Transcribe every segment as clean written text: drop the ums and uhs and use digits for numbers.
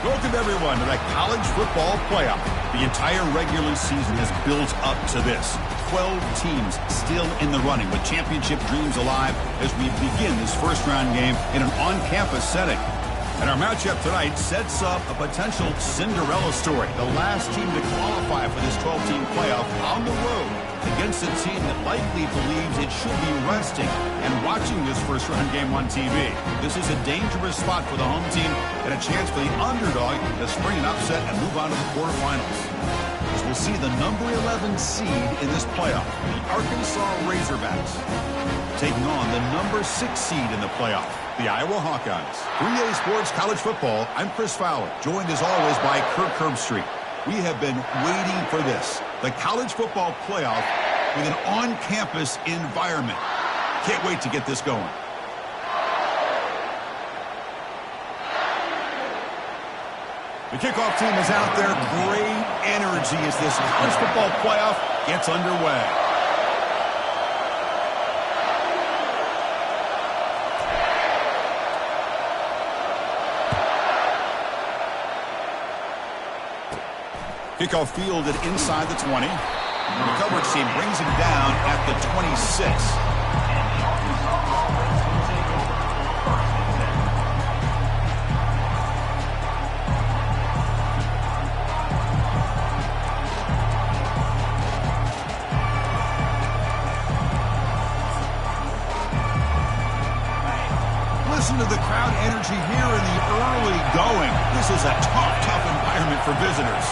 Welcome, everyone, to the college football playoff. The entire regular season has built up to this. 12 teams still in the running with championship dreams alive as we begin this first-round game in an on-campus setting. And our matchup tonight sets up a potential Cinderella story. The last team to qualify for this 12-team playoff on the road against a team that likely believes it should be resting and watching this first-round game on TV. This is a dangerous spot for the home team and a chance for the underdog to spring an upset and move on to the quarterfinals. As we'll see the number 11 seed in this playoff, the Arkansas Razorbacks, taking on the number 6 seed in the playoff, the Iowa Hawkeyes. 3A Sports College Football, I'm Chris Fowler, joined as always by Kirk Herbstreit. We have been waiting for this, the college football playoff with an on-campus environment. Can't wait to get this going. The kickoff team is out there. Great energy as this college football playoff gets underway. Kickoff fielded inside the 20. The coverage team brings him down at the 26. Listen to the crowd energy here in the early going. This is a tough environment for visitors.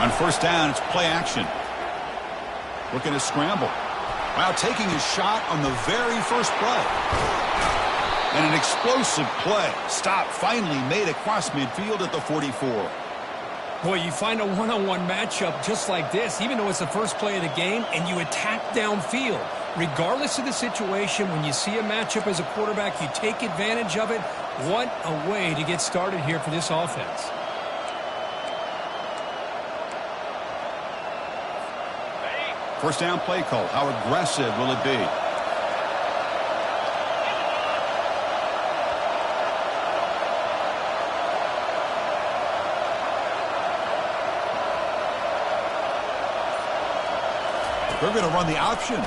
On first down, it's play action. Looking to scramble. Wow, taking a shot on the very first play. And an explosive play. Stop finally made across midfield at the 44. Boy, you find a one-on-one matchup just like this, even though it's the first play of the game, and you attack downfield. Regardless of the situation, when you see a matchup as a quarterback, you take advantage of it. What a way to get started here for this offense. First down play call. How aggressive will it be? They're going to run the option.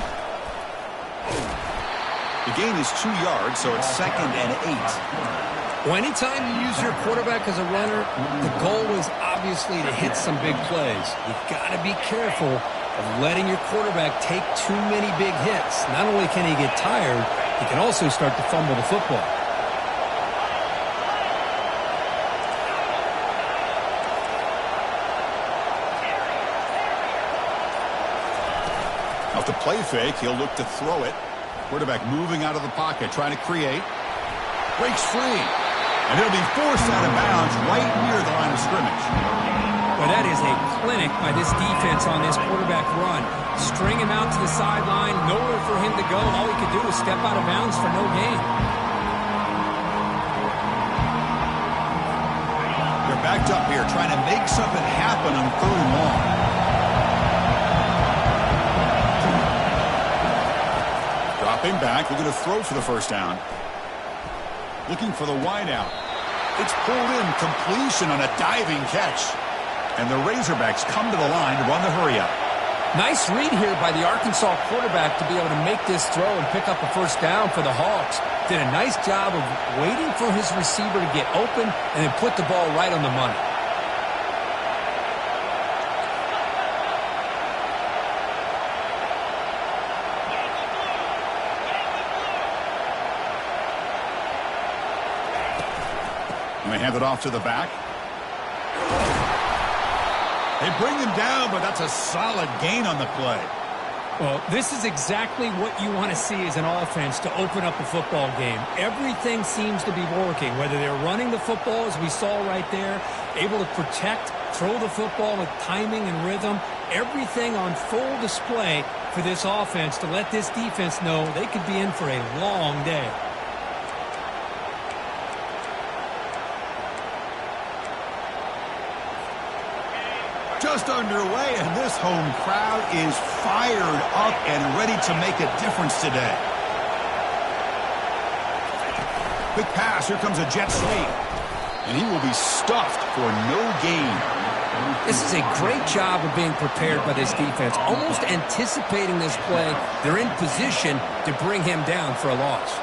The gain is 2 yards, so it's 2nd and 8. Well, anytime you use your quarterback as a runner, the goal is obviously to hit some big plays. You've got to be careful of letting your quarterback take too many big hits. Not only can he get tired, he can also start to fumble the football. Off the play fake, he'll look to throw it. Quarterback moving out of the pocket, trying to create. Breaks free. And he'll be forced out of bounds right near the line of scrimmage. Well, that is a clinic by this defense on this quarterback run. String him out to the sideline, nowhere for him to go. All he could do is step out of bounds for no gain. They're backed up here, trying to make something happen on 3rd and long. Dropping back, looking to throw for the first down. Looking for the wideout. It's pulled in, completion on a diving catch. And the Razorbacks come to the line to run the hurry-up. Nice read here by the Arkansas quarterback to be able to make this throw and pick up a first down for the Hawks. Did a nice job of waiting for his receiver to get open and then put the ball right on the money. And they hand it off to the back. They bring him down, but that's a solid gain on the play. Well, this is exactly what you want to see as an offense to open up a football game. Everything seems to be working, whether they're running the football, as we saw right there, able to protect, throw the football with timing and rhythm. Everything on full display for this offense to let this defense know they could be in for a long day. just underway, and this home crowd is fired up and ready to make a difference today. Quick pass. Here comes a jet sweep. And he will be stuffed for no gain. This is a great job of being prepared by this defense, almost anticipating this play. They're in position to bring him down for a loss.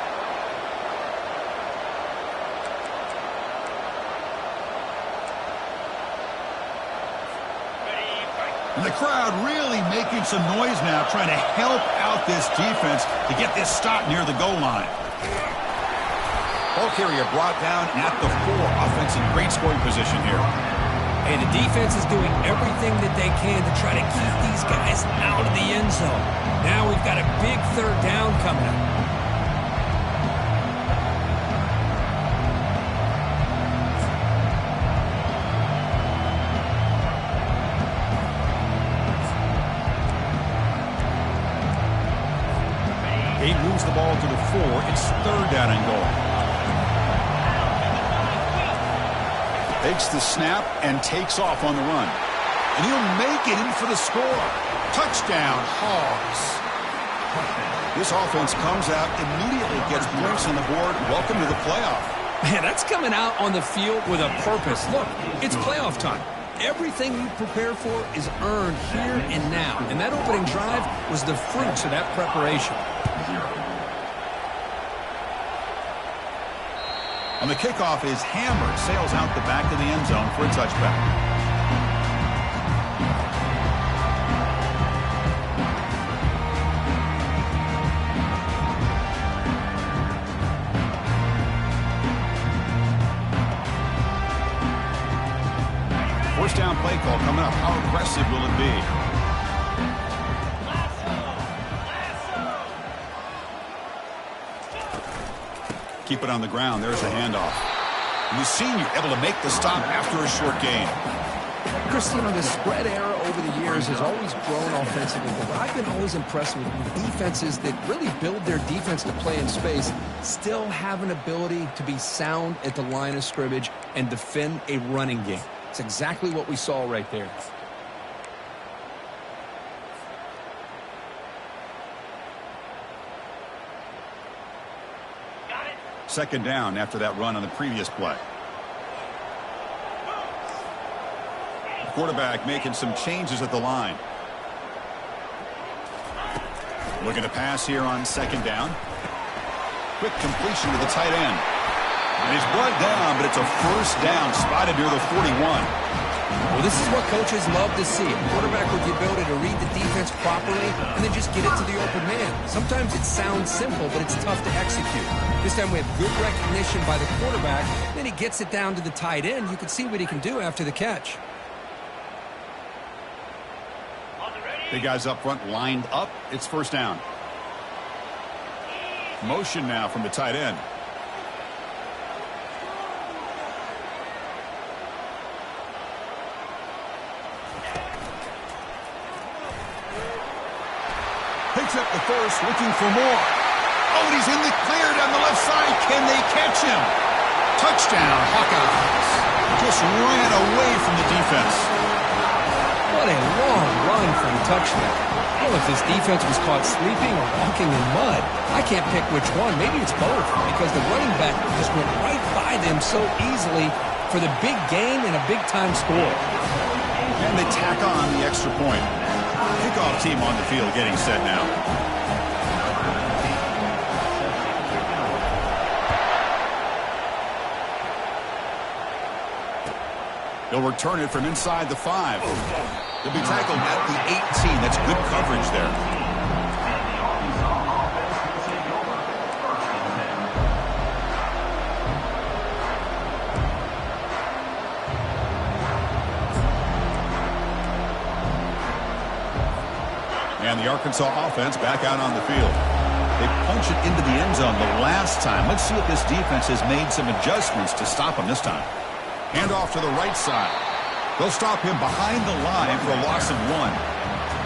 And the crowd really making some noise now, trying to help out this defense to get this stop near the goal line. Ball carrier brought down at the 4. Offense in great scoring position here. And the defense is doing everything that they can to try to keep these guys out of the end zone. Now we've got a big third down coming up. He moves the ball to the 4. It's third down and goal. Takes the snap and takes off on the run. And he'll make it in for the score. Touchdown, Hogs. This offense comes out immediately, gets points on the board. Welcome to the playoff. Man, that's coming out on the field with a purpose. Look, it's playoff time. Everything you prepare for is earned here and now. And that opening drive was the fruits of that preparation. On the kickoff is hammered, sails out the back of the end zone for a touchback. First down play call coming up. How aggressive will it be? Keep it on the ground. There's the handoff. And the senior able to make the stop after a short gain. Christine, the spread era over the years has always grown offensively, but I've been always impressed with defenses that really build their defense to play in space, still have an ability to be sound at the line of scrimmage and defend a running game. It's exactly what we saw right there. Second down after that run on the previous play. The quarterback making some changes at the line. Looking to pass here on second down. Quick completion to the tight end. And he's brought down, but it's a first down spotted near the 41. Well, this is what coaches love to see. A quarterback with the ability to read the defense properly and then just get it to the open man. Sometimes it sounds simple, but it's tough to execute. This time we have good recognition by the quarterback. Then he gets it down to the tight end. You can see what he can do after the catch. Big guys up front lined up. It's first down. Motion now from the tight end. Picks up the first, looking for more. Oh, and he's in the clear down the left side. Can they catch him? Touchdown, Hawkeyes. Just ran away from the defense. What a long run for a touchdown. I don't know if this defense was caught sleeping or walking in mud. I can't pick which one. Maybe it's both, because the running back just went right by them so easily for the big gain and a big-time score. And they tack on the extra point. Kickoff team on the field getting set now. They'll return it from inside the 5. They'll be tackled at the 18. That's good coverage there. And the Arkansas offense back out on the field. They punch it into the end zone the last time. Let's see if this defense has made some adjustments to stop them this time. Hand off to the right side. They'll stop him behind the line for a loss of 1.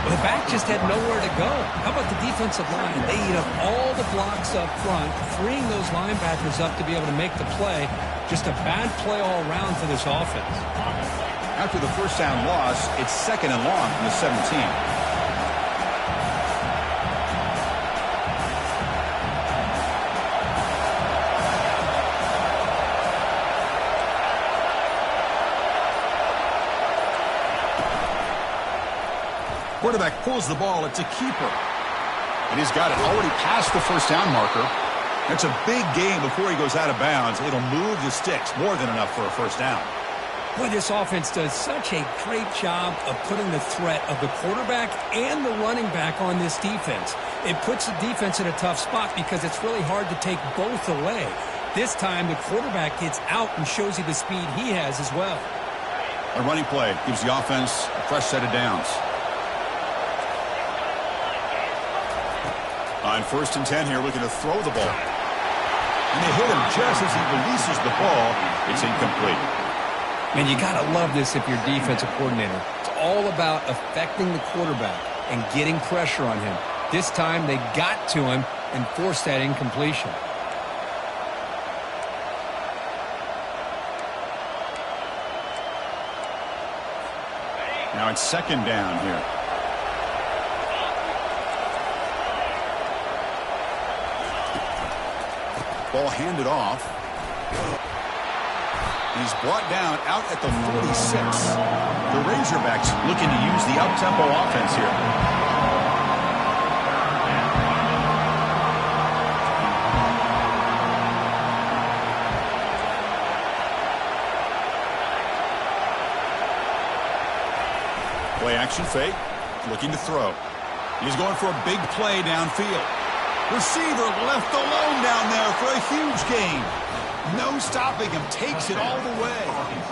The back just had nowhere to go. How about the defensive line? They eat up all the blocks up front, freeing those linebackers up to be able to make the play. Just a bad play all around for this offense. After the first down loss, it's 2nd and long from the 17. Quarterback pulls the ball. It's a keeper. And he's got it already past the first down marker. It's a big game before he goes out of bounds. It'll move the sticks more than enough for a first down. Boy, this offense does such a great job of putting the threat of the quarterback and the running back on this defense. It puts the defense in a tough spot because it's really hard to take both away. This time, the quarterback gets out and shows you the speed he has as well. A running play gives the offense a fresh set of downs. On 1st and 10 here, looking to throw the ball. And they hit him just as he releases the ball. It's incomplete. And you got to love this if you're defensive coordinator. It's all about affecting the quarterback and getting pressure on him. This time they got to him and forced that incompletion. Now it's 2nd down here. Ball handed off. He's brought down out at the 46. The Razorbacks looking to use the up-tempo offense here. Play action fake. Looking to throw. He's going for a big play downfield. Receiver left alone down there for a huge gain. No stopping him. Takes it all the way.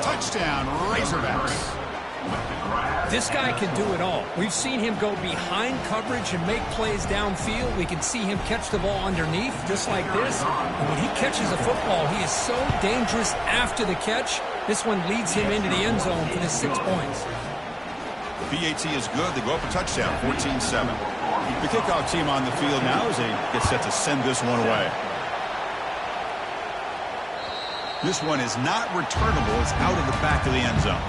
Touchdown, Razorbacks. This guy can do it all. We've seen him go behind coverage and make plays downfield. We can see him catch the ball underneath just like this. And when he catches a football, he is so dangerous after the catch. This one leads him into the end zone for the 6 points. The PAT is good. They go up a touchdown, 14-7. The kickoff team on the field now as they get set to send this one away. This one is not returnable. It's out of the back of the end zone.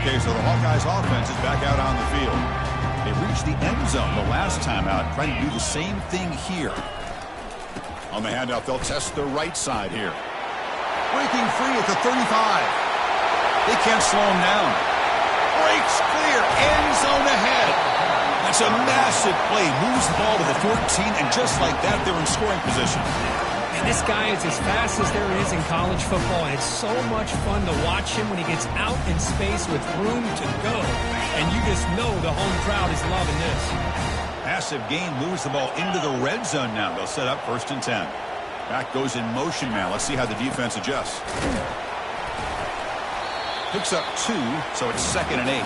Okay, so the Hawkeyes offense is back out on the field. They reached the end zone the last time out, trying to do the same thing here. On the handoff, they'll test the right side here. Breaking free at the 35. They can't slow him down. Breaks clear. End zone ahead. That's a massive play. Moves the ball to the 14, and just like that, they're in scoring position. And this guy is as fast as there is in college football, and it's so much fun to watch him when he gets out in space with room to go. And you just know the home crowd is loving this. Massive gain moves the ball into the red zone now. They'll set up 1st and 10. Back goes in motion now. Let's see how the defense adjusts. Picks up 2, so it's 2nd and 8.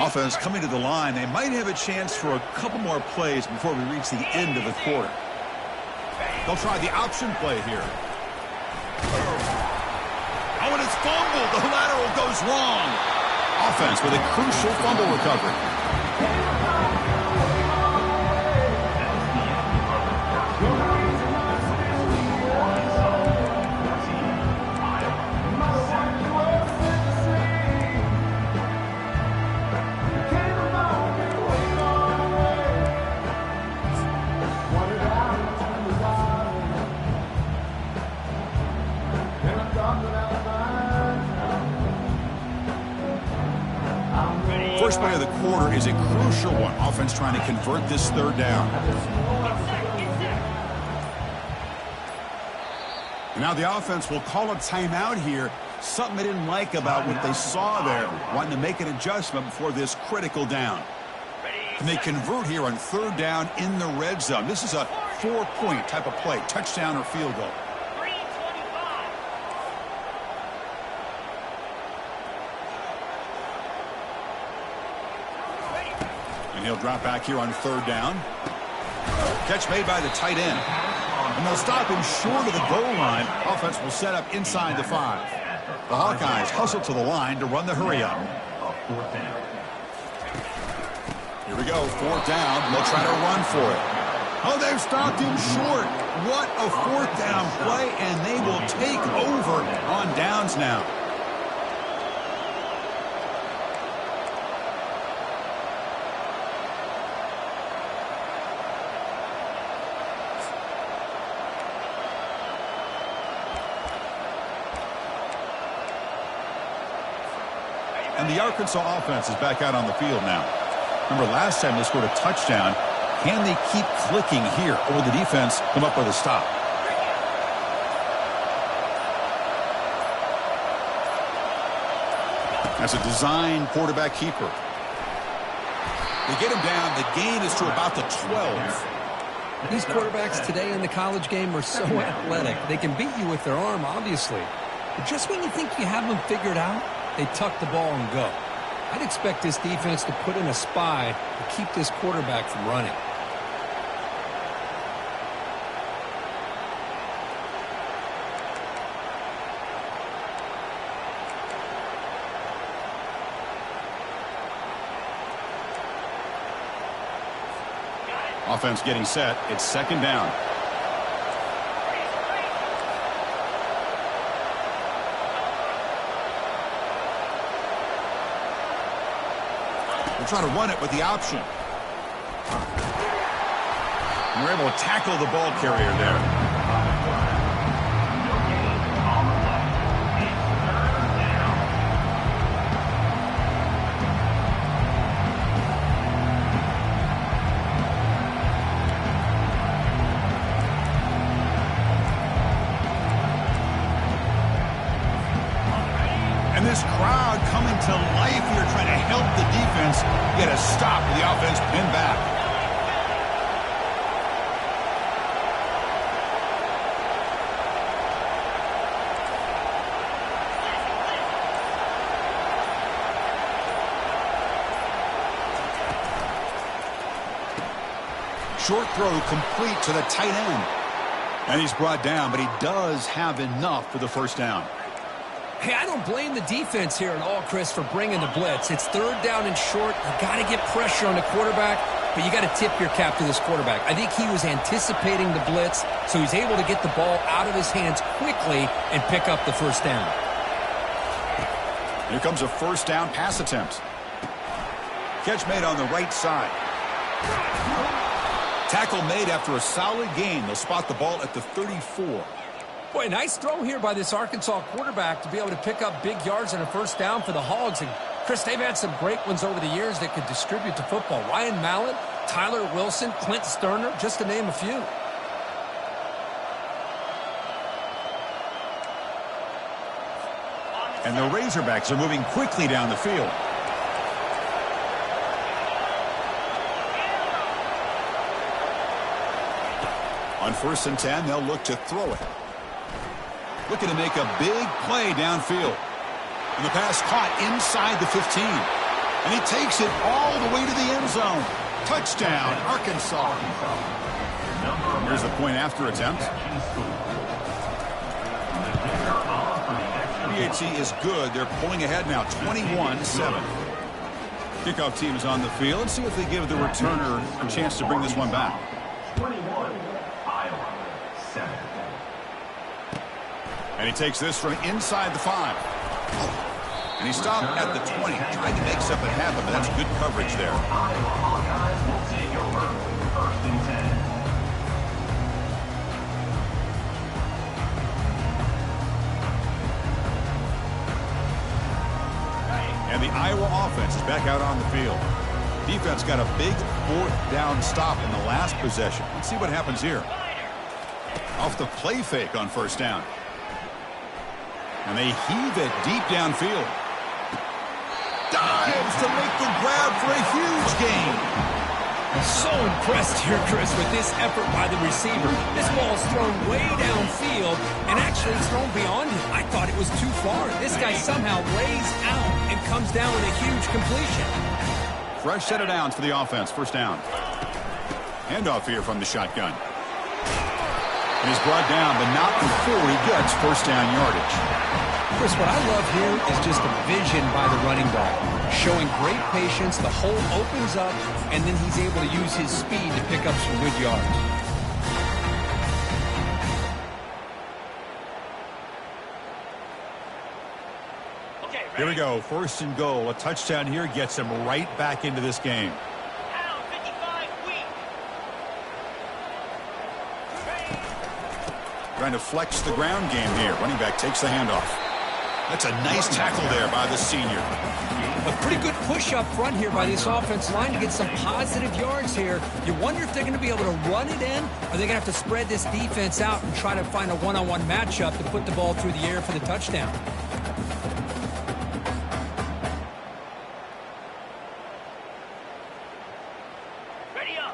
Offense coming to the line. They might have a chance for a couple more plays before we reach the end of the quarter. They'll try the option play here. Oh, and it's fumbled. The lateral goes wrong. Offense with a crucial fumble recovery. First play of the quarter is a crucial one. Offense trying to convert this 3rd down. And now the offense will call a timeout here. Something they didn't like about what they saw there. Wanting to make an adjustment before this critical down. And they convert here on 3rd down in the red zone. This is a 4-point type of play. Touchdown or field goal. And he'll drop back here on 3rd down. Catch made by the tight end. And they'll stop him short of the goal line. Offense will set up inside the 5. The Hawkeyes hustle to the line to run the hurry up. Here we go, 4th down. They'll try to run for it. Oh, they've stopped him short. What a 4th down play, and they will take over on downs now. And the Arkansas offense is back out on the field now. Remember, last time they scored a touchdown. Can they keep clicking here, or will the defense come up with a stop? That's a design quarterback keeper. They get him down. The gain is to about the 12. These quarterbacks today in the college game are so athletic. They can beat you with their arm, obviously. But just when you think you have them figured out, they tuck the ball and go. I'd expect this defense to put in a spy to keep this quarterback from running. Offense getting set. It's 2nd down. They're trying to run it with the option. And they're able to tackle the ball carrier there. And this crowd coming to life here, trying to help the defense get a stop with the offense pinned back. Short throw complete to the tight end. And he's brought down, but he does have enough for the 1st down. Hey, I don't blame the defense here at all, Chris, for bringing the blitz. It's 3rd down and short. You got to get pressure on the quarterback, but you got to tip your cap to this quarterback. I think he was anticipating the blitz, so he's able to get the ball out of his hands quickly and pick up the 1st down. Here comes a 1st down pass attempt. Catch made on the right side. Tackle made after a solid gain. They'll spot the ball at the 34. Boy, nice throw here by this Arkansas quarterback to be able to pick up big yards and a 1st down for the Hogs. And, Chris, they've had some great ones over the years that could distribute the football. Ryan Mallett, Tyler Wilson, Clint Sterner, just to name a few. And the Razorbacks are moving quickly down the field. On 1st and 10, they'll look to throw it. Looking to make a big play downfield. And the pass caught inside the 15. And he takes it all the way to the end zone. Touchdown, Arkansas. Here's the point after attempt. PHC is good. They're pulling ahead now, 21-7. Kickoff team is on the field. Let's see if they give the returner a chance to bring this one back. 21, Iowa, 7. And he takes this from inside the 5. And he stopped at the 20. Tried to make something happen, but that's good coverage there. Iowa Hawkeyes will take over 1st and 10. And the Iowa offense is back out on the field. Defense got a big 4th down stop in the last possession. Let's see what happens here. Off the play fake on 1st down. And they heave it deep downfield. Dives to make the grab for a huge gain. So impressed here, Chris, with this effort by the receiver. This ball is thrown way downfield, and actually it's thrown beyond him. I thought it was too far. This guy somehow lays out and comes down with a huge completion. Fresh set of downs for the offense. First down. Handoff here from the shotgun. And he's brought down, but not before he gets first down yardage. Chris, what I love here is just the vision by the running back. Showing great patience, the hole opens up, and then he's able to use his speed to pick up some good yards. Here we go. First and goal. A touchdown here gets him right back into this game. Trying to flex the ground game here. Running back takes the handoff. That's a nice tackle there by the senior. A pretty good push up front here by this offensive line to get some positive yards here. You wonder if they're going to be able to run it in, or they're going to have to spread this defense out and try to find a one-on-one matchup to put the ball through the air for the touchdown.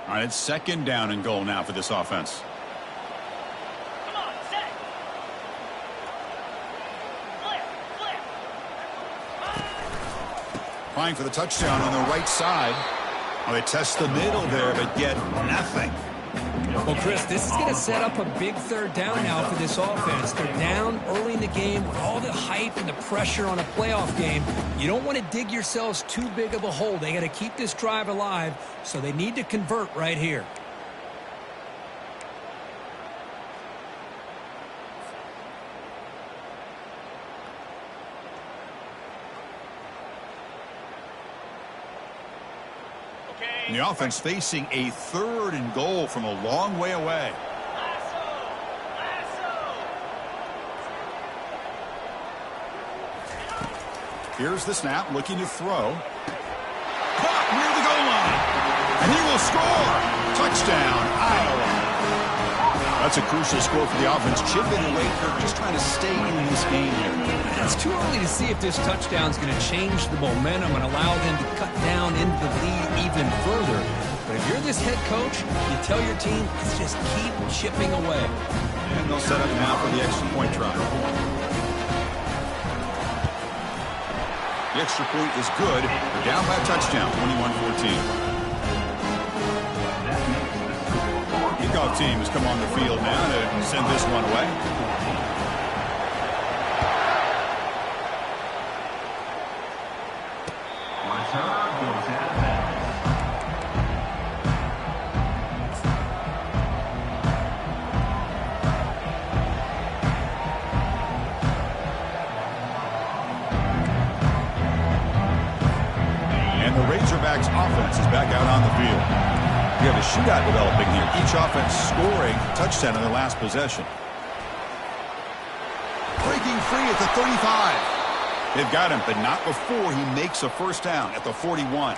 All right, it's second down and goal now for this offense. Trying for the touchdown on the right side. Well, they test the middle there, but get nothing. Well, Chris, this is going to set up a big third down now for this offense. They're down early in the game with all the hype and the pressure on a playoff game. You don't want to dig yourselves too big of a hole. They got to keep this drive alive, so they need to convert right here. And the offense facing a third and goal from a long way away. Here's the snap, looking to throw. Caught near the goal line. And he will score. Touchdown, Iowa. That's a crucial score for the offense. Chipping away, Kirk, just trying to stay in this game here. It's too early to see if this touchdown is going to change the momentum and allow them to cut down into the lead even further. But if you're this head coach, you tell your team, let's just keep chipping away. And they'll set up now for the extra point try. The extra point is good. They're down by a touchdown, 21-14. Kickoff team has come on the field now to send this one away. And the Razorbacks offense is back out on the field. We have a shootout developing here. Each offense scoring a touchdown in their last possession. Breaking free at the 35. They've got him, but not before he makes a first down at the 41.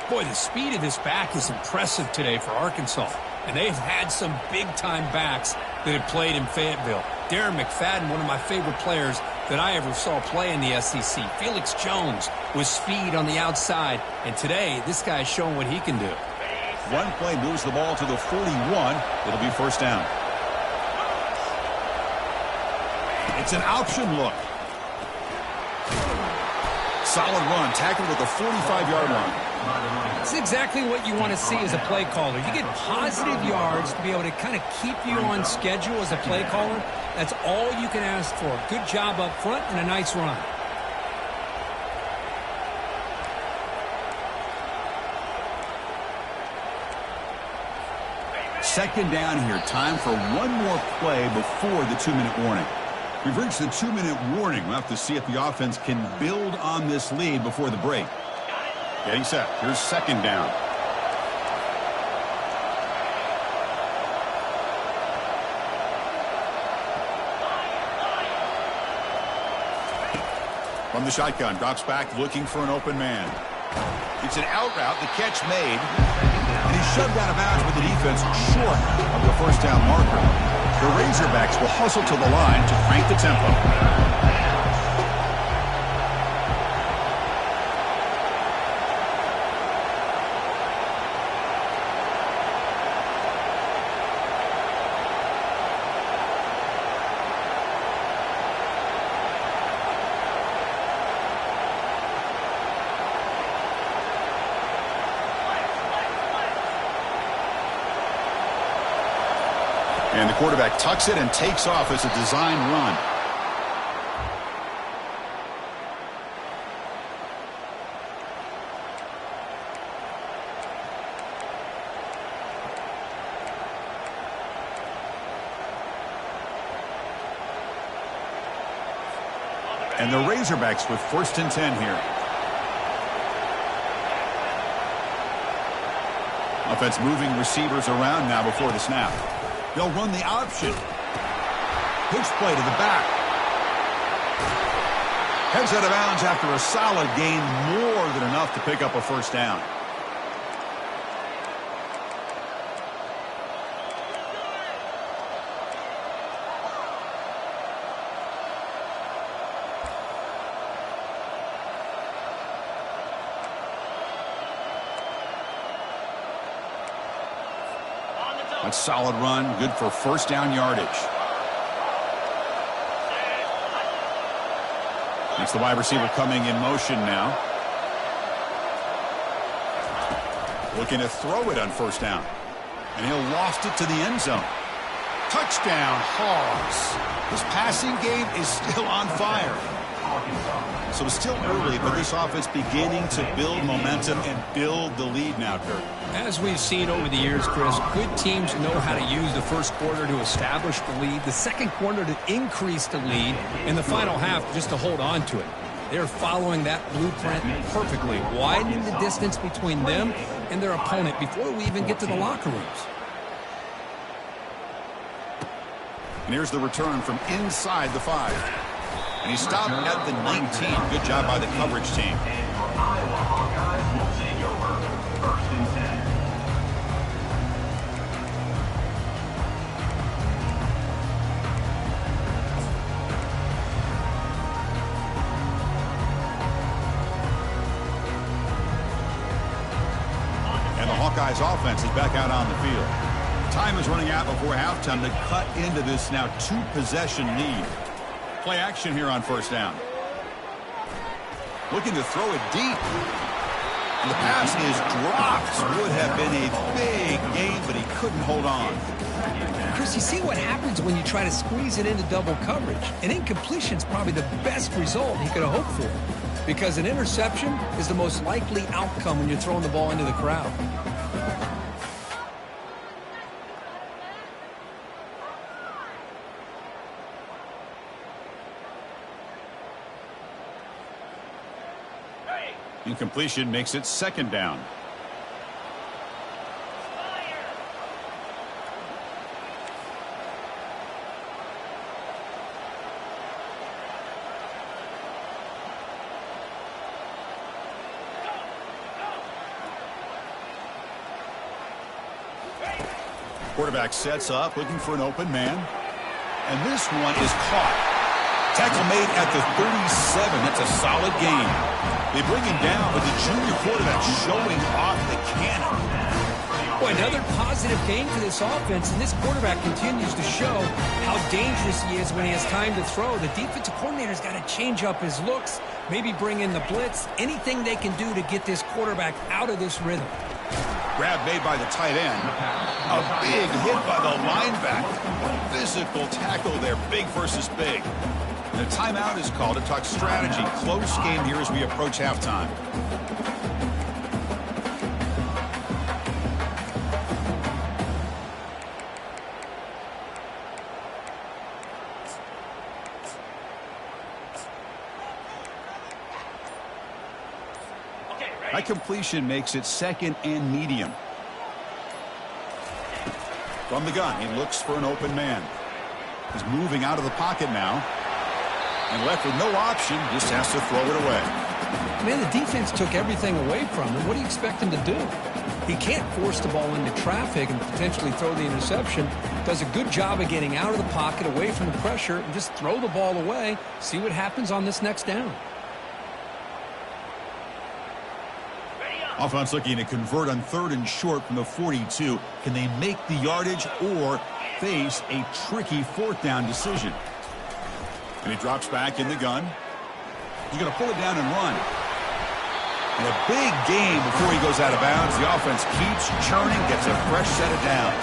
Boy, the speed of this back is impressive today for Arkansas. And they've had some big-time backs that have played in Fayetteville. Darren McFadden, one of my favorite players that I ever saw play in the SEC. Felix Jones with speed on the outside. And today, this guy is showing what he can do. One play moves the ball to the 41. It'll be first down. It's an option look. Solid run, tackled at the 45-yard line. That's exactly what you want to see as a play caller. You get positive yards to be able to kind of keep you on schedule as a play caller. That's all you can ask for. Good job up front and a nice run. Second down here. Time for one more play before the 2-minute warning. We've reached the 2-minute warning. We'll have to see if the offense can build on this lead before the break. Getting set. Here's second down. From the shotgun, drops back looking for an open man. It's an out route, the catch made, and he's shoved out of bounds with the defense short of the first down marker. The Razorbacks will hustle to the line to crank the tempo. And the quarterback tucks it and takes off as a design run. And the Razorbacks with 1st and 10 here. Offense moving receivers around now before the snap. They'll run the option. Pitch play to the back. Heads out of bounds after a solid gain, more than enough to pick up a 1st down. A solid run, good for 1st down yardage. That's the wide receiver coming in motion now. Looking to throw it on 1st down. And he'll loft it to the end zone. Touchdown, Hogs. This passing game is still on fire. So it's still early, but this offense beginning to build momentum and build the lead now, Kurt. As we've seen over the years, Chris, good teams know how to use the 1st quarter to establish the lead, the 2nd quarter to increase the lead, and the final half just to hold on to it. They're following that blueprint perfectly, widening the distance between them and their opponent before we even get to the locker rooms. And here's the return from inside the 5. And he stopped at the 19. Good job by the coverage team. And your Iowa Hawkeyes will take over 1st and 10. And the Hawkeyes offense is back out on the field. Time is running out before halftime to cut into this now 2-possession lead. Play action here on 1st down. Looking to throw it deep. And the pass is dropped. Would have been a big gain, but he couldn't hold on. Chris, you see what happens when you try to squeeze it into double coverage. An incompletion is probably the best result he could have hoped for, because an interception is the most likely outcome when you're throwing the ball into the crowd. Incompletion makes it 2nd down. Quarterback sets up, looking for an open man. And this one is caught. Tackle made at the 37. That's a solid gain. They bring him down, but the junior quarterback showing off the cannon. Boy, another positive gain for this offense, and this quarterback continues to show how dangerous he is when he has time to throw. The defensive coordinator's got to change up his looks, maybe bring in the blitz, anything they can do to get this quarterback out of this rhythm. Grab made by the tight end. A big hit by the linebacker. Physical tackle there, big versus big. And a timeout is called to talk strategy. Close game here as we approach halftime. That completion makes it 2nd and medium. From the gun, he looks for an open man. He's moving out of the pocket now. And left with no option, just has to throw it away. Man, the defense took everything away from him. What do you expect him to do? He can't force the ball into traffic and potentially throw the interception. Does a good job of getting out of the pocket, away from the pressure, and just throw the ball away. See what happens on this next down. Offense looking to convert on 3rd and short from the 42. Can they make the yardage or face a tricky 4th down decision? And he drops back in the gun. He's going to pull it down and run. And a big gain before he goes out of bounds. The offense keeps churning, gets a fresh set of downs.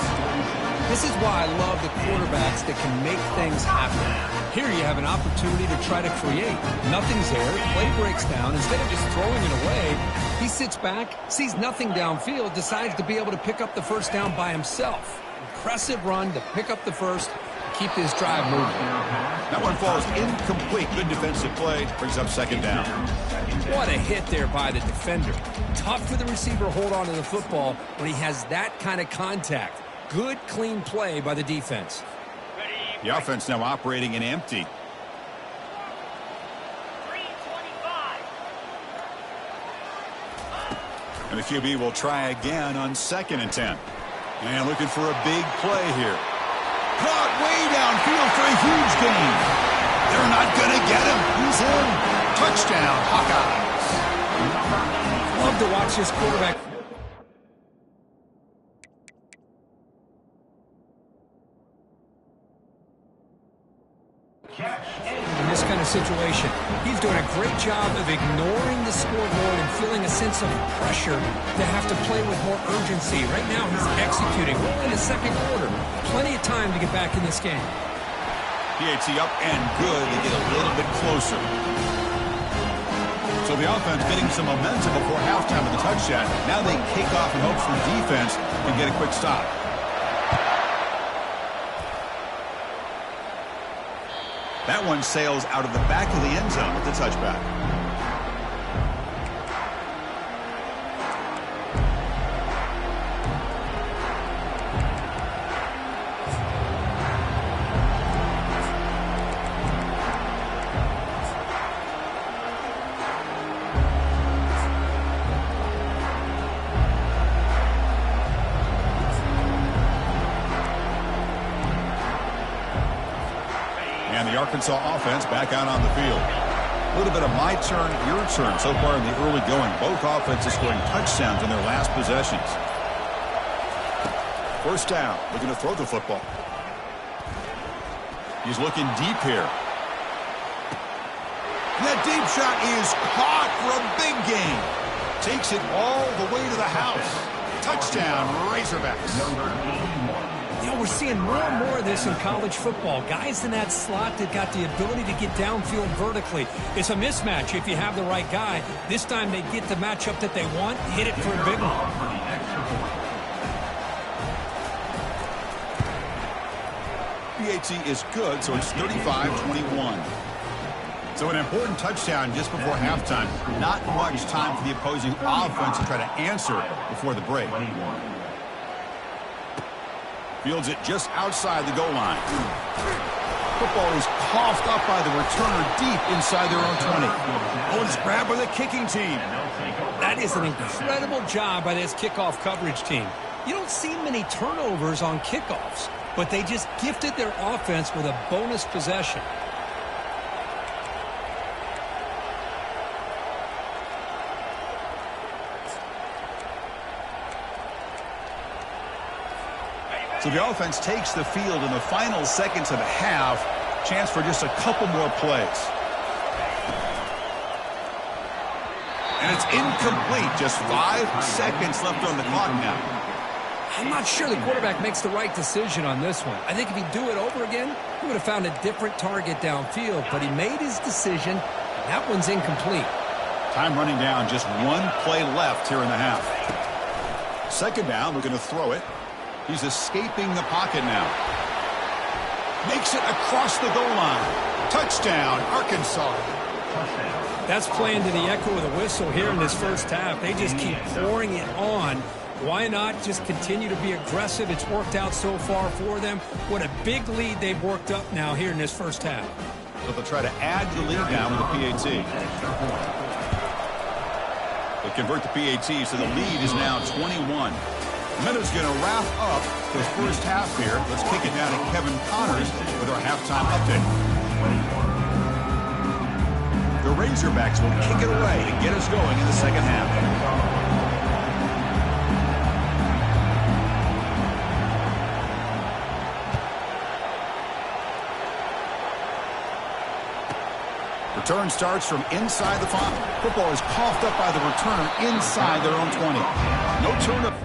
This is why I love the quarterbacks that can make things happen. Here you have an opportunity to try to create. Nothing's there. Play breaks down. Instead of just throwing it away, he sits back, sees nothing downfield, decides to be able to pick up the first down by himself. Impressive run to pick up the first, keep this drive moving. That one falls incomplete. Good defensive play. Brings up second down. What a hit there by the defender. Tough for the receiver to hold on to the football when he has that kind of contact. Good, clean play by the defense. The offense now operating in empty. 325. And the QB will try again on 2nd and 10. And looking for a big play here. Caught way downfield for a huge gain. They're not going to get him. He's in. Touchdown, Hawkeyes. Love to watch this quarterback. In this kind of situation, he's doing a great job of ignoring the scoreboard and feeling a sense of pressure to have to play with more urgency. Right now, he's executing. We're in the second quarter. Plenty of time to get back in this game. PAT up and good. They get a little bit closer. So the offense getting some momentum before halftime with the touchdown. Now they kick off in hopes for defense and get a quick stop. That one sails out of the back of the end zone with the touchback. And the Arkansas offense back out on the field. A little bit of my turn, your turn so far in the early going. Both offenses scoring touchdowns in their last possessions. First down, looking to throw the football. He's looking deep here. And that deep shot is caught for a big gain. Takes it all the way to the house. Touchdown, Razorbacks. You know, we're seeing more and more of this in college football. Guys in that slot that got the ability to get downfield vertically. It's a mismatch if you have the right guy. This time they get the matchup that they want, hit it for a big one. PAT is good, so it's 35-21. So an important touchdown just before halftime. Not much time for the opposing offense to try to answer before the break. Fields it just outside the goal line. Football is coughed up by the returner deep inside their own 20. Oh, it's grabbed by the kicking team. That is an incredible job by this kickoff coverage team. You don't see many turnovers on kickoffs, but they just gifted their offense with a bonus possession. So the offense takes the field in the final seconds of the half. Chance for just a couple more plays. And it's incomplete. Just 5 seconds left on the clock now. I'm not sure the quarterback makes the right decision on this one. I think if he'd do it over again, he would have found a different target downfield. But he made his decision. That one's incomplete. Time running down. Just 1 play left here in the half. Second down. We're going to throw it. He's escaping the pocket now. Makes it across the goal line. Touchdown, Arkansas. That's playing to the echo of the whistle here in this first half. They just keep pouring it on. Why not just continue to be aggressive? It's worked out so far for them. What a big lead they've worked up now here in this first half. So they'll try to add the lead now with the PAT. They convert the PAT, so the lead is now 21. Meadows going to wrap up his first half here. Let's kick it down to Kevin Connors with our halftime update. The Razorbacks will kick it away to get us going in the second half. Return starts from inside the 5. Football is coughed up by the returner inside their own 20. No turnover.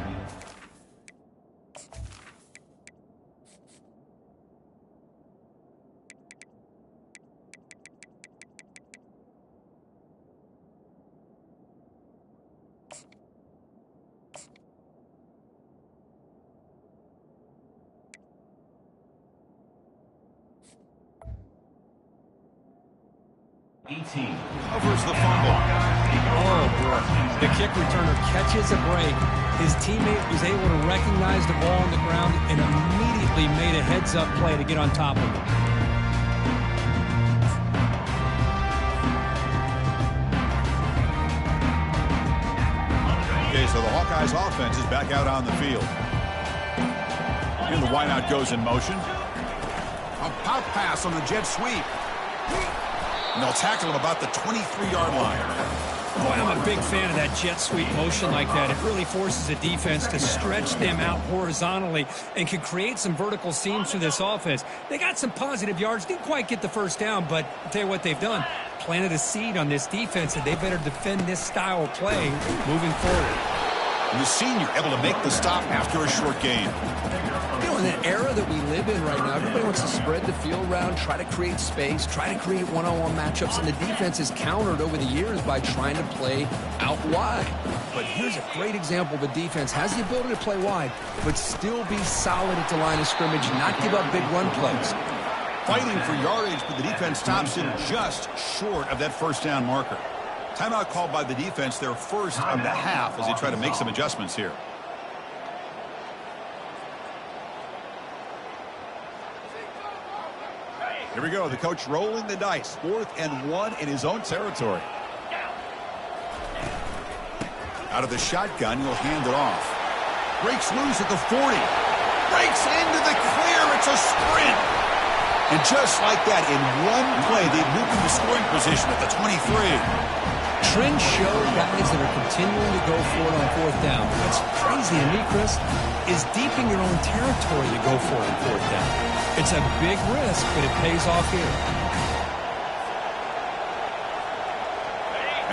18. Covers the fumble. Oh, boy. The kick returner catches a break. His teammate was able to recognize the ball on the ground and immediately made a heads-up play to get on top of it. Okay, so the Hawkeyes offense is back out on the field. And the wideout goes in motion. A pop pass on the jet sweep. And they'll tackle him about the 23-yard line. Boy, I'm a big fan of that jet sweep motion like that. It really forces a defense to stretch them out horizontally and can create some vertical seams for this offense. They got some positive yards. Didn't quite get the first down, but I'll tell you what they've done. Planted a seed on this defense, and they better defend this style of play moving forward. And the senior able to make the stop after a short gain. You know, in that era that we live in right now, everybody wants to spread the field around, try to create space, try to create one-on-one matchups, and the defense has countered over the years by trying to play out wide. But here's a great example of a defense has the ability to play wide, but still be solid at the line of scrimmage, not give up big run plays. Fighting for yardage, but the defense stops him just short of that first down marker. Timeout called by the defense, their first of the half, as they try to make some adjustments here. Here we go. The coach rolling the dice. 4th and 1 in his own territory. Out of the shotgun, he'll hand it off. Breaks loose at the 40. Breaks into the clear. It's a sprint. And just like that, in one play, they've moved into scoring position at the 23. Trends show guys that are continuing to go for it on 4th down. What's crazy to me, Chris, is deep in your own territory to go for it on 4th down. It's a big risk, but it pays off here.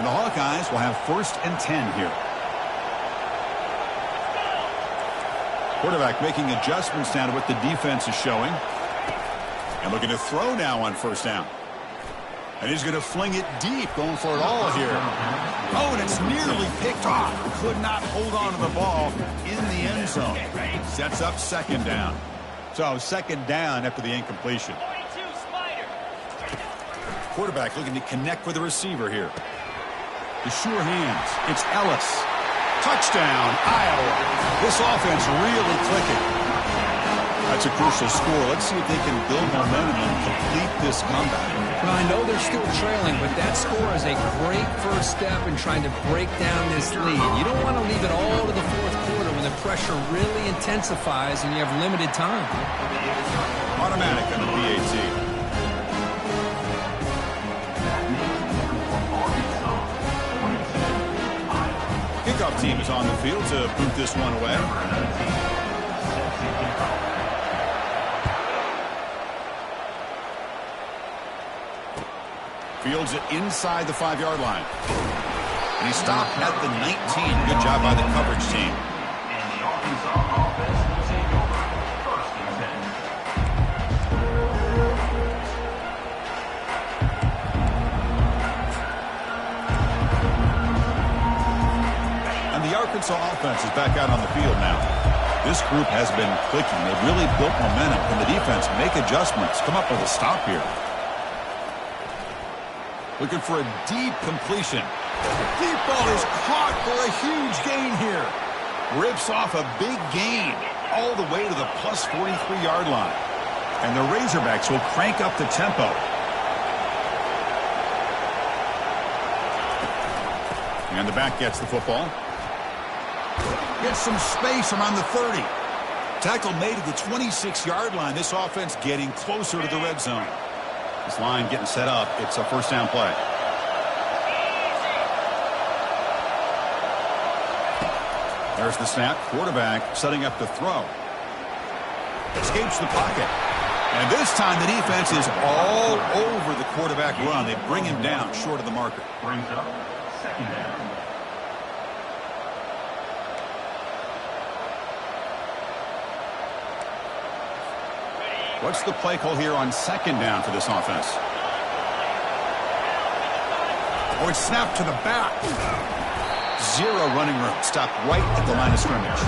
And the Hawkeyes will have 1st and 10 here. Quarterback making adjustments down to what the defense is showing. And looking to throw now on 1st down. And he's going to fling it deep, going for it all here. Oh, and it's nearly picked off. Could not hold on to the ball in the end zone. Sets up 2nd down. So 2nd down after the incompletion. Quarterback looking to connect with the receiver here. The sure hands. It's Ellis. Touchdown, Iowa. This offense really clicking. That's a crucial score. Let's see if they can build momentum and complete this comeback. Well, I know they're still trailing, but that score is a great first step in trying to break down this lead. You don't want to leave it all to the 4th quarter when the pressure really intensifies and you have limited time. Automatic on the PAT. Kickoff team is on the field to boot this one away. Fields it inside the 5-yard line. And he stopped at the 19. Good job by the coverage team. And the Arkansas offense will take over 1st and 10. And the Arkansas offense is back out on the field now. This group has been clicking. They've really built momentum. Can the defense make adjustments? Come up with a stop here. Looking for a deep completion. Deep ball is caught for a huge gain here. Rips off a big gain all the way to the plus 43-yard line. And the Razorbacks will crank up the tempo. And the back gets the football. Gets some space around the 30. Tackle made at the 26-yard line. This offense getting closer to the red zone. This line getting set up. It's a 1st down play. There's the snap. Quarterback setting up the throw. Escapes the pocket. And this time the defense is all over the quarterback run. They bring him down short of the marker. Brings up 2nd down. What's the play call here on 2nd down for this offense? Oh, it's snapped to the back. 0 running room. Stopped right at the line of scrimmage.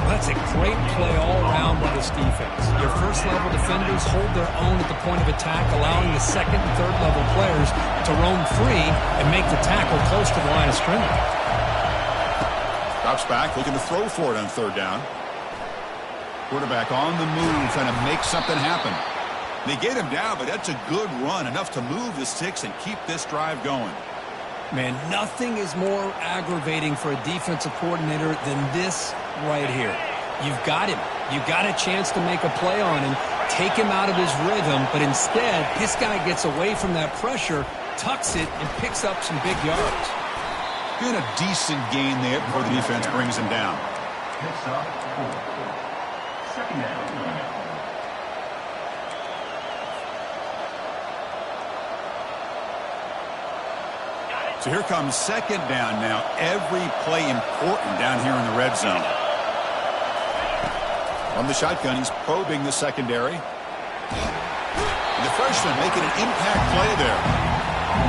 That's a great play all around by this defense. Your first-level defenders hold their own at the point of attack, allowing the second and third-level players to roam free and make the tackle close to the line of scrimmage. Drops back, looking to throw for it on third down. Quarterback on the move, trying to make something happen. They get him down, but that's a good run, enough to move the sticks and keep this drive going. Man, nothing is more aggravating for a defensive coordinator than this right here. You've got him. You've got a chance to make a play on him, take him out of his rhythm, but instead, this guy gets away from that pressure, tucks it, and picks up some big yards. Been a decent gain there before the defense brings him down. Picks up 4. Second down. So here comes second down now. Every play important down here in the red zone. On the shotgun, he's probing the secondary. And the freshman making an impact play there.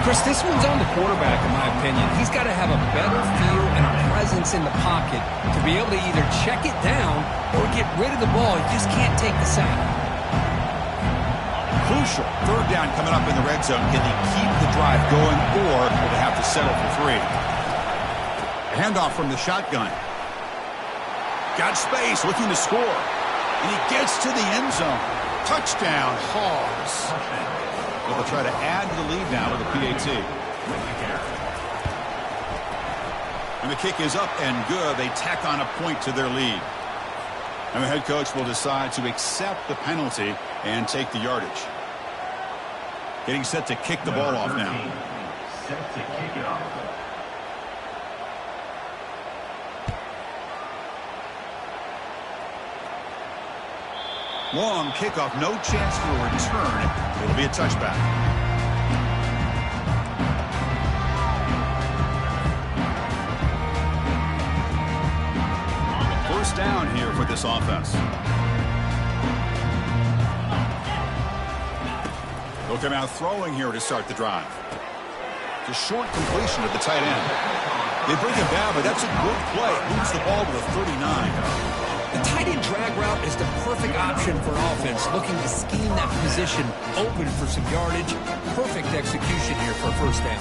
Chris, this one's on the quarterback, in my opinion. He's got to have a better feel and a presence in the pocket to be able to either check it down or get rid of the ball. He just can't take the sack. Crucial. Third down coming up in the red zone. Can they keep the drive going, or will they have to settle for 3? A handoff from the shotgun. Got space, looking to score. And he gets to the end zone. Touchdown, Hogs. Well, they'll try to add to the lead now with a PAT. And the kick is up and good. They tack on a point to their lead. And the head coach will decide to accept the penalty and take the yardage. Getting set to kick the ball off now. Set to kick it off. Long kickoff, no chance for a return. It'll be a touchback. First down here for this offense. They'll come out throwing here to start the drive. It's a short completion at the tight end. They bring him down, but that's a good play. Moves the ball to the 39. The tight end drag route is the perfect option for an offense looking to scheme that position open for some yardage. Perfect execution here for a first down.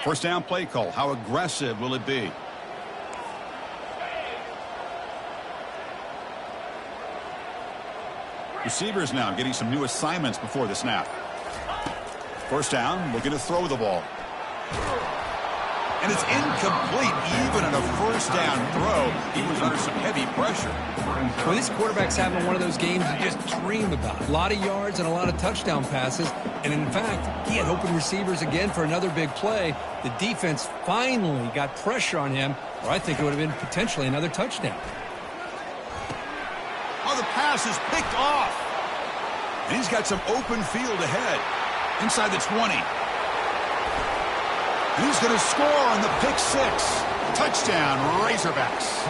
First down play call. How aggressive will it be? Receivers now getting some new assignments before the snap. First down, looking to throw the ball. And it's incomplete. Even on a first down throw, he was under some heavy pressure. Well, this quarterback's having one of those games you just dream about. A lot of yards and a lot of touchdown passes. And in fact, he had open receivers again for another big play. The defense finally got pressure on him, or I think it would have been potentially another touchdown. Oh, the pass is picked off. And he's got some open field ahead. Inside the 20. And he's going to score on the pick 6. Touchdown, Razorbacks.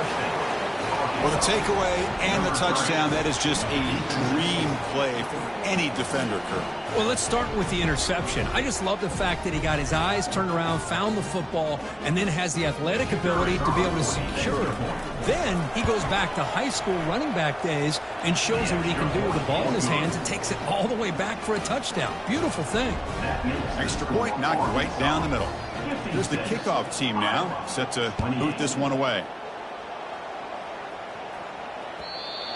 Well, the takeaway and the touchdown, that is just a dream play for any defender, Kurt. Well, let's start with the interception. I just love the fact that he got his eyes turned around, found the football, and then has the athletic ability to be able to secure it. Then he goes back to high school running back days and shows him what he can do with the ball in his hands and takes it all the way back for a touchdown. Beautiful thing. Extra point knocked right down the middle. Here's the kickoff team now, set to boot this one away.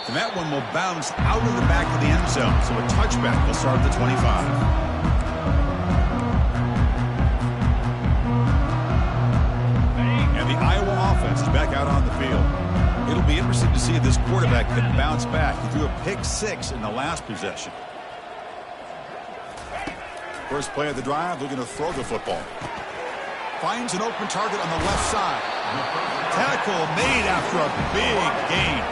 And that one will bounce out of the back of the end zone. So a touchback will start at the 25. And the Iowa offense is back out on the field. It'll be interesting to see if this quarterback can bounce back. He threw a pick 6 in the last possession. First play of the drive, looking to throw the football. Finds an open target on the left side. Tackle made after a big gain.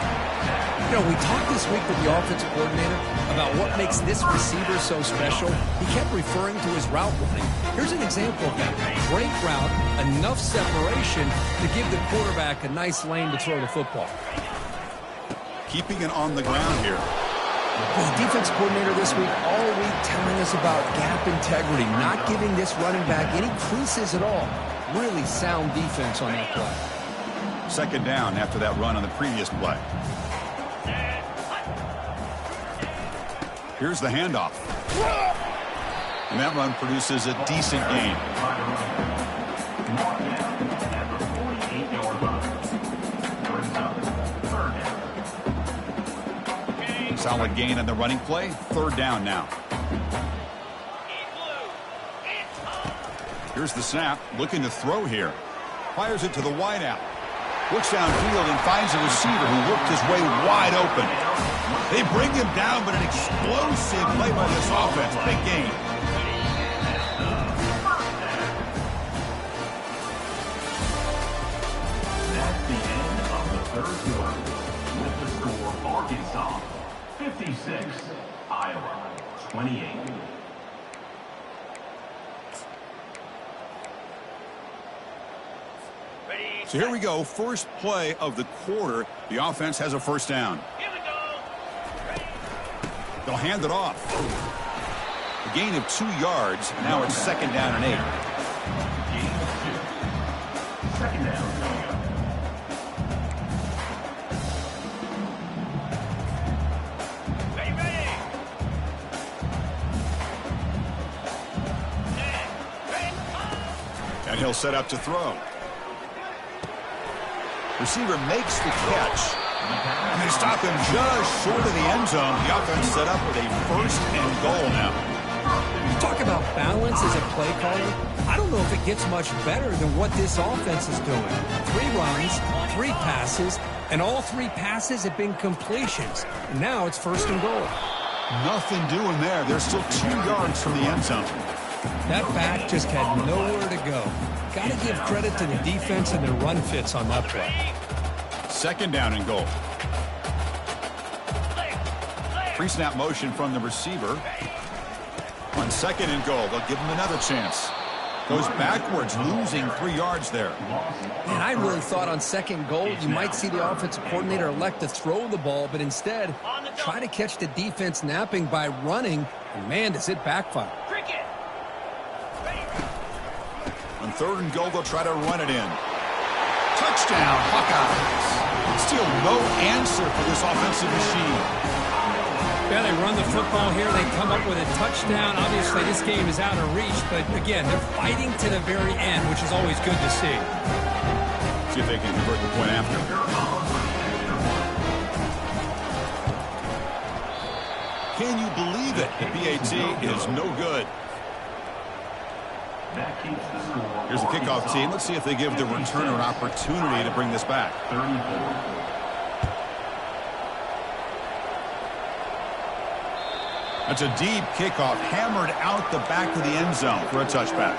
You know, we talked this week with the offensive coordinator about what makes this receiver so special. He kept referring to his route running. Here's an example of that. Great route, enough separation to give the quarterback a nice lane to throw the football. Keeping it on the ground here. The defense coordinator this week all week telling us about gap integrity, not giving this running back any creases at all. Really sound defense on that play. Second down after that run on the previous play. Here's the handoff. And that run produces a decent gain. Solid gain on the running play. Third down now. Here's the snap. Looking to throw here. Fires it to the wideout. Looks downfield and finds a receiver who worked his way wide open. They bring him down, but an explosive play by this offense. Big gain. That's the end of the third quarter. With the score, Arkansas 56, Iowa 28. So here we go. First play of the quarter. The offense has a first down. Here we go. Ready. They'll hand it off. A gain of 2 yards. Now it's second down and 8. Gain of 2. Second down. Ready, ready. And he'll set up to throw. Receiver makes the catch. And they stop him just short of the end zone. The offense set up with a first and goal now. You talk about balance as a play caller. I don't know if it gets much better than what this offense is doing. 3 runs, 3 passes, and all 3 passes have been completions. And now it's first and goal. Nothing doing there. They're still 2 yards from the end zone. That back just had nowhere to go. Got to give credit to the defense and their run fits on that play. Second down and goal. Pre-snap motion from the receiver. On second and goal, they'll give him another chance. Goes backwards, losing 3 yards there. Man, I really thought on second goal you might see the offensive coordinator elect to throw the ball, but instead try to catch the defense napping by running. And man, does it backfire. Cricket. On third and goal, they'll try to run it in. Touchdown, Hawkeyes. Still no answer for this offensive machine. Yeah, they run the football here. They come up with a touchdown. Obviously, this game is out of reach, but again, they're fighting to the very end, which is always good to see. See if they can convert the point after. Can you believe it? The PAT is no good. That keeps the score. Here's the kickoff team. Let's see if they give the returner an opportunity to bring this back. 34. That's a deep kickoff, hammered out the back of the end zone for a touchback.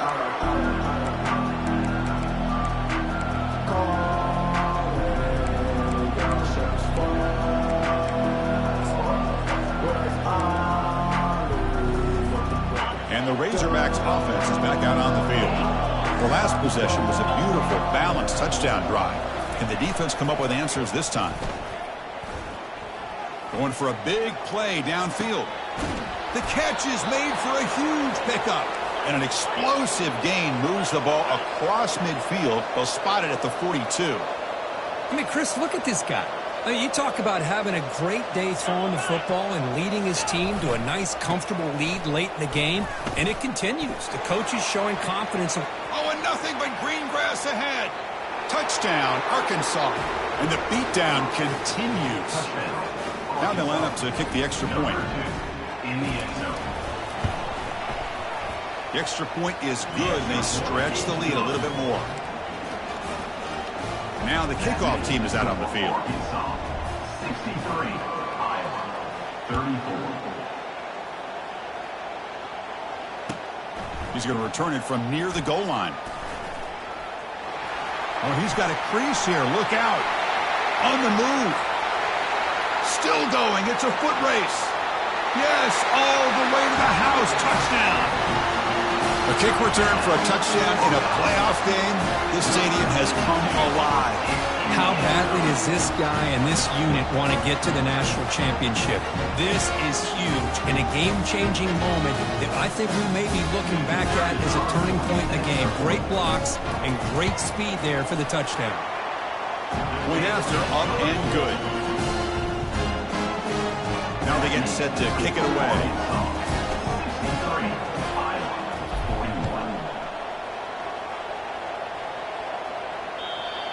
And the Razorbacks offense is back out on the field. The last possession was a beautiful, balanced touchdown drive. Can the defense come up with answers this time? Going for a big play downfield. The catch is made for a huge pickup. And an explosive gain moves the ball across midfield. They'll spot it at the 42. I mean, Chris, look at this guy. I mean, you talk about having a great day throwing the football and leading his team to a nice, comfortable lead late in the game, and it continues. The coach is showing confidence. Oh, and nothing but green grass ahead. Touchdown, Arkansas. And the beatdown continues. Now they line up to kick the extra point. In the end zone. The extra point is good, and they stretch the lead a little bit more. Now the kickoff team is out on the field. Arkansas 63, Iowa 34. He's going to return it from near the goal line. Oh, he's got a crease here. Look out. On the move. Still going. It's a foot race. Yes, all the way to the house. Touchdown. A kick return for a touchdown in a playoff game. This stadium has come alive. How badly does this guy and this unit want to get to the national championship? This is huge and a game-changing moment that I think we may be looking back at as a turning point in the game. Great blocks and great speed there for the touchdown. Point after, up and good. Now they get set to kick it away.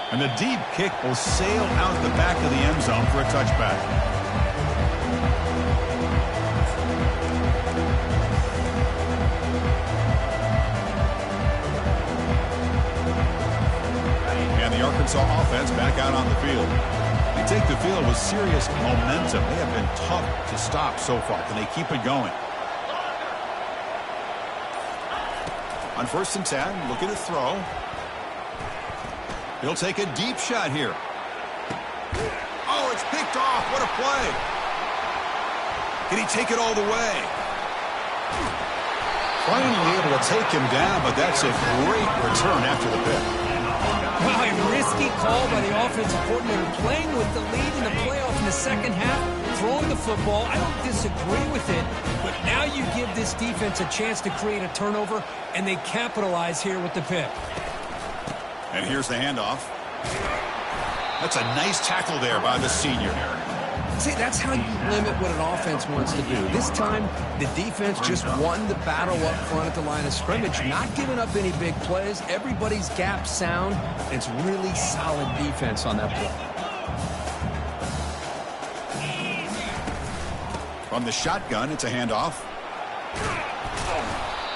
And the deep kick will sail out the back of the end zone for a touchback. And the Arkansas offense back out on the field. They take the field with serious momentum. They have been tough to stop so far. Can they keep it going? On 1st and 10, looking to throw. He'll take a deep shot here. Oh, it's picked off. What a play. Can he take it all the way? Finally able to take him down, but that's a great return after the pick. Wow, a risky call by the offensive coordinator, playing with the lead in the playoff in the second half, throwing the football. I don't disagree with it, but now you give this defense a chance to create a turnover, and they capitalize here with the pick. And here's the handoff. That's a nice tackle there by the senior. See, that's how you limit what an offense wants to do. This time, the defense just won the battle up front at the line of scrimmage, not giving up any big plays. Everybody's gap sound. It's really solid defense on that play. From the shotgun, it's a handoff.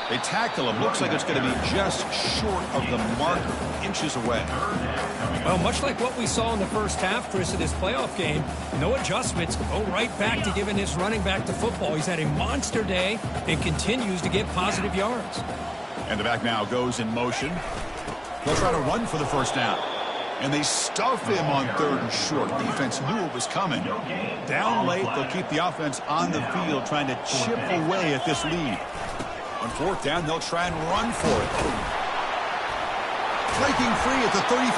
They tackle him. Looks like it's going to be just short of the marker, inches away. Well, much like what we saw in the first half, Chris, of this playoff game, no adjustments. Go right back to giving this running back the football. He's had a monster day and continues to get positive yards. And the back now goes in motion. They'll try to run for the first down. And they stuff him on 3rd and short. Defense knew it was coming. Down late, they'll keep the offense on the field trying to chip away at this lead. On 4th down, they'll try and run for it. Breaking free at the 35.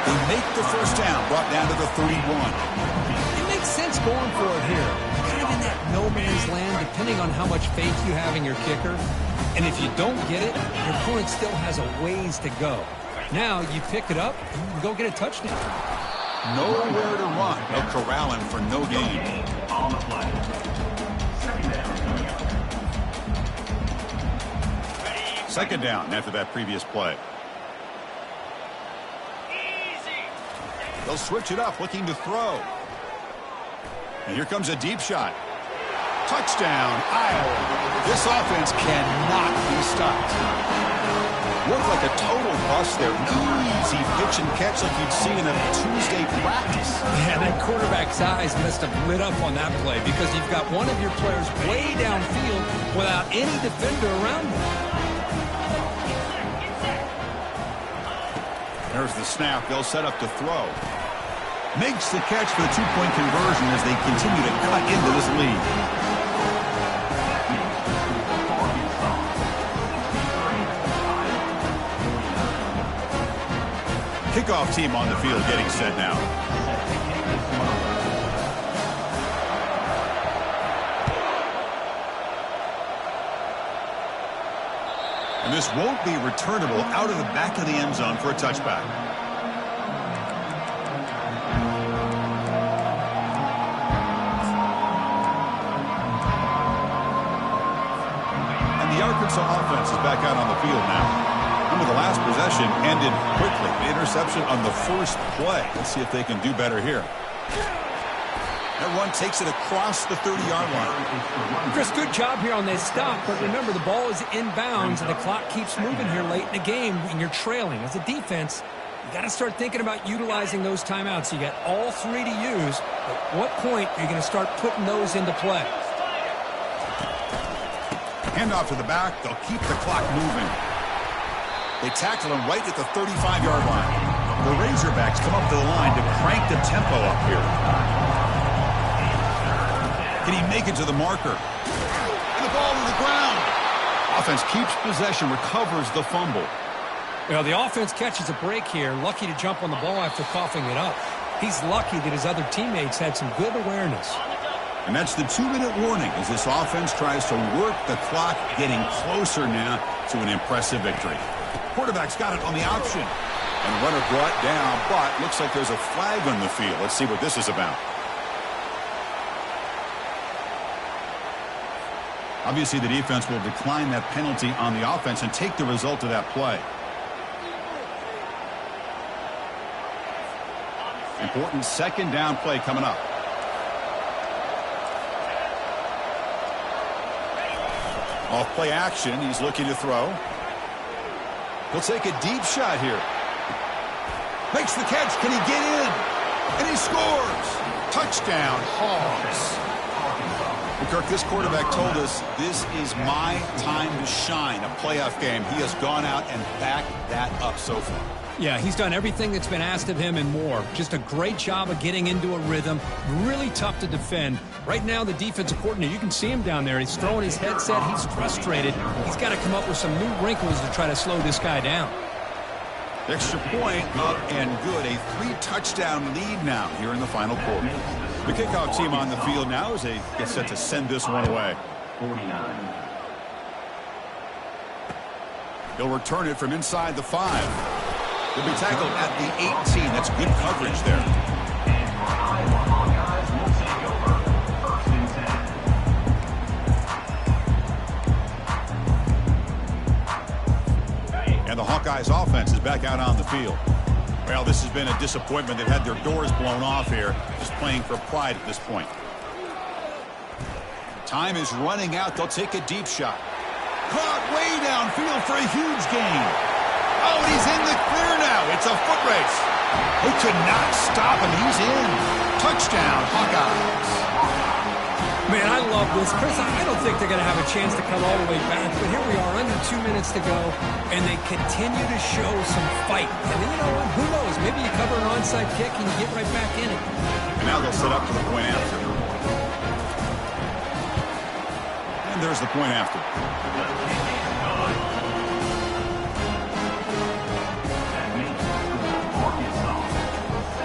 They make the first down, brought down to the 31. It makes sense going for it here. Kind of in that no man's land, depending on how much faith you have in your kicker. And if you don't get it, your opponent still has a ways to go. Now you pick it up and you go get a touchdown. Nowhere to run. They'll corral him for no gain. On the play. Second down. 2nd down after that previous play. They'll switch it up, looking to throw. And here comes a deep shot. Touchdown, Iowa. This offense cannot be stopped. Looked like a total bust there. No easy pitch and catch like you'd see in a Tuesday practice. Yeah, that quarterback's eyes must have lit up on that play because you've got one of your players way downfield without any defender around him. There's the snap. They'll set up to throw. Makes the catch for the 2-point conversion as they continue to cut into this lead. Kickoff team on the field getting set now. And this won't be returnable out of the back of the end zone for a touchback. And the Arkansas offense is back out on the field now. Remember, the last possession ended quickly. The interception on the first play. Let's see if they can do better here. Everyone takes it across the 30-yard line. Chris, good job here on this stop, but remember the ball is inbounds and the clock keeps moving here late in the game and you're trailing. As a defense, you got to start thinking about utilizing those timeouts. You got all 3 to use. At what point are you going to start putting those into play? Handoff to the back. They'll keep the clock moving. They tackle him right at the 35-yard line. The Razorbacks come up to the line to crank the tempo up here. Can he make it to the marker? And the ball to the ground. Offense keeps possession, recovers the fumble. Well, the offense catches a break here, lucky to jump on the ball after coughing it up. He's lucky that his other teammates had some good awareness. And that's the 2-minute warning as this offense tries to work the clock, getting closer now to an impressive victory. Quarterback's got it on the option. And the runner brought down, but looks like there's a flag on the field. Let's see what this is about. Obviously, the defense will decline that penalty on the offense and take the result of that play. Important second down play coming up. Off play action, he's looking to throw. He'll take a deep shot here. Makes the catch. Can he get in? And he scores. Touchdown, Hogs. Kirk, this quarterback told us this is my time to shine, a playoff game. He has gone out and backed that up so far. Yeah, he's done everything that's been asked of him and more. Just a great job of getting into a rhythm. Really tough to defend. Right now, the defensive coordinator, you can see him down there. He's throwing his headset. He's frustrated. He's got to come up with some new wrinkles to try to slow this guy down. Extra point up and good. A 3-touchdown lead now here in the final quarter. The kickoff team on the field now as they get set to send this one away. 49. He'll return it from inside the 5. He'll be tackled at the 18. That's good coverage there. And for Iowa Hawkeyes will take over 1st and 10. And the Hawkeyes offense is back out on the field. Well, this has been a disappointment. They've had their doors blown off here, just playing for pride at this point. Time is running out. They'll take a deep shot. Caught way downfield for a huge gain. Oh, and he's in the clear now. It's a foot race. They could not stop him. He's in. Touchdown, Hawkeyes. Man, I love this. Chris, I don't think they're going to have a chance to come all the way back, but here we are, under 2 minutes to go, and they continue to show some fight. And you know what? Who knows? Maybe you cover an onside kick and you get right back in it. And now they'll set up for the point after. And there's the point after.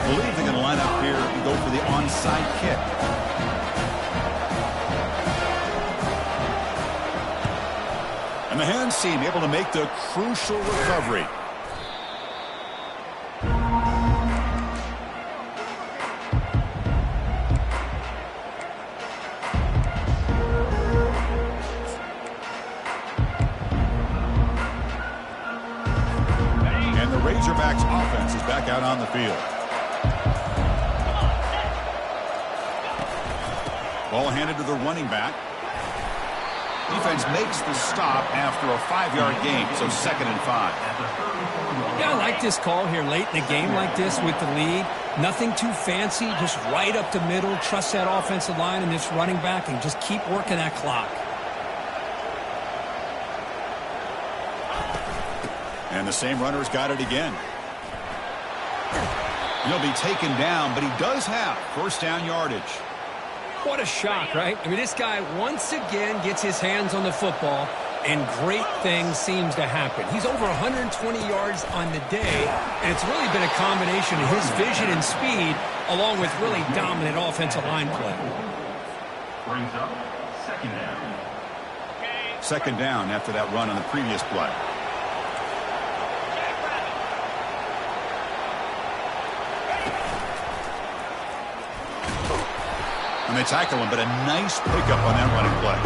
I believe they're going to line up here and go for the onside kick. And the hands team able to make the crucial recovery. And the Razorbacks offense is back out on the field. Ball handed to the running back. Defense makes the stop after a 5-yard gain, so 2nd and 5. Yeah, I like this call here late in a game like this with the lead. Nothing too fancy, just right up the middle. Trust that offensive line and this running back and just keep working that clock. And the same runner's got it again. He'll be taken down, but he does have first down yardage. What a shock, right? I mean, this guy once again gets his hands on the football, and great things seems to happen. He's over 120 yards on the day, and it's really been a combination of his vision and speed, along with really dominant offensive line play. Brings up 2nd down. 2nd down after that run on the previous play. And they tackle him, but a nice pickup on that running play.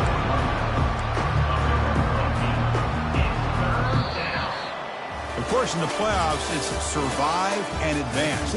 Of course, in the playoffs, it's survive and advance.